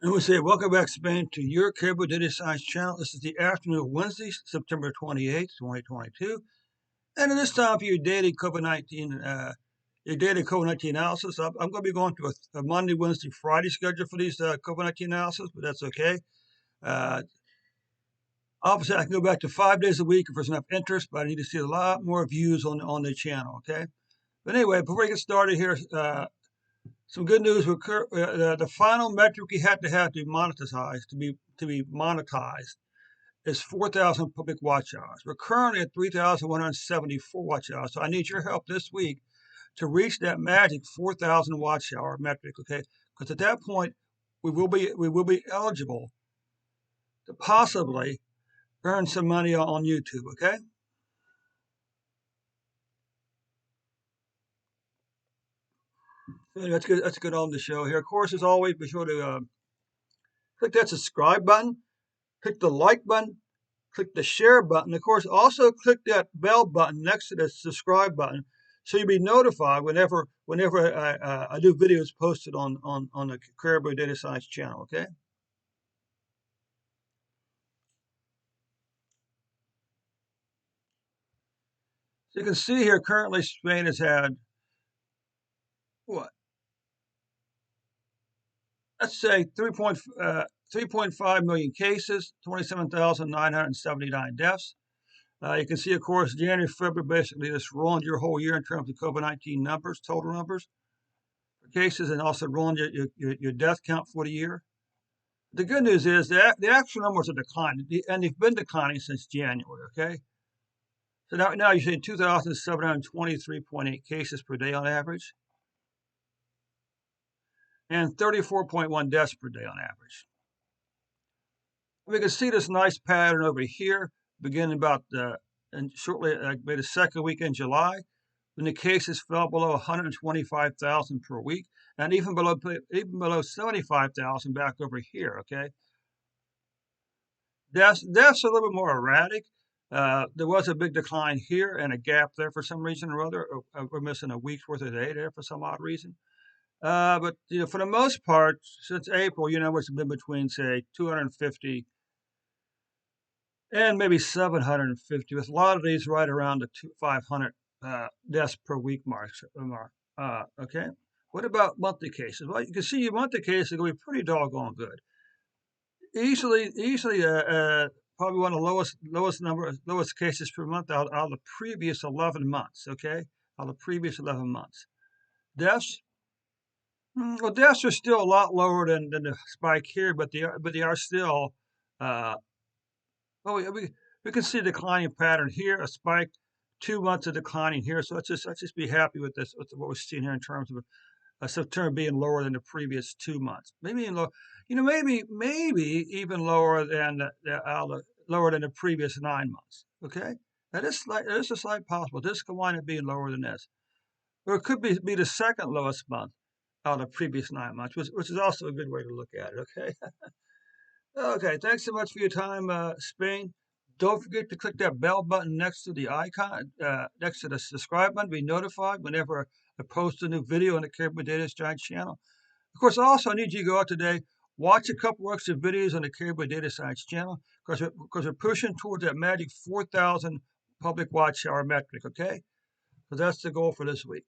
And we say, welcome back, Spain, to your Caribou Data Science channel. This is the afternoon of Wednesday, September 28th, 2022. And it is time for your daily COVID-19 analysis. I'm going to be going to a Monday, Wednesday, Friday schedule for these COVID-19 analysis, but that's okay. Obviously, I can go back to 5 days a week if there's enough interest, but I need to see a lot more views on the channel, okay? But anyway, before we get started here, some good news. The final metric we had to have to be monetized is 4,000 public watch hours. We're currently at 3,174 watch hours. So I need your help this week to reach that magic 4,000 watch hour metric. Okay, because at that point we will be eligible to possibly earn some money on YouTube. Okay. So that's good. That's good on the show here. Of course, as always, be sure to click that subscribe button, click the like button, click the share button. Of course, also click that bell button next to the subscribe button, so you'll be notified whenever a new video is posted on the Caribou Data Science channel. Okay. So you can see here, currently Spain has had what? Let's say 3.5 million cases, 27,979 deaths. You can see, of course, January, February basically just ruined your whole year in terms of COVID-19 numbers, total numbers for cases, and also ruined your death count for the year. The good news is that the actual numbers are declining, and they've been declining since January, okay? So now you're seeing 2,723.8 cases per day on average, and 34.1 deaths per day on average. We can see this nice pattern over here, beginning about and shortly, maybe the second week in July, when the cases fell below 125,000 per week, and even below 75,000 back over here. Okay, deaths a little bit more erratic. There was a big decline here and a gap there for some reason or other. We're missing a week's worth of data there for some odd reason. But for the most part, since April, it's been between say 250 and maybe 750, with a lot of these right around the 500 deaths per week mark. Okay. What about monthly cases? Well, you can see your monthly cases are going to be pretty doggone good. Easily, probably one of the lowest cases per month out of the previous 11 months. Okay, out of the previous 11 months. Deaths. Well, deaths are still a lot lower than the spike here, but they are still. Well, we can see a declining pattern here, a spike, 2 months of declining here. So let's just be happy with this, with what we're seeing here in terms of September being lower than the previous 2 months. Maybe maybe even lower than the previous 9 months. Okay, there's a slight possible. This could wind up being lower than this, or it could be the second lowest month out of the previous 9 months, which is also a good way to look at it. Okay. Okay, thanks so much for your time, Spain. Don't forget to click that bell button next to the icon, next to the subscribe button, to be notified whenever I post a new video on the Caribou Data Science channel. Of course, also, I need you to go out today, watch a couple extra videos on the Caribou Data Science channel, because we're pushing towards that magic 4,000 public watch hour metric, okay? So that's the goal for this week.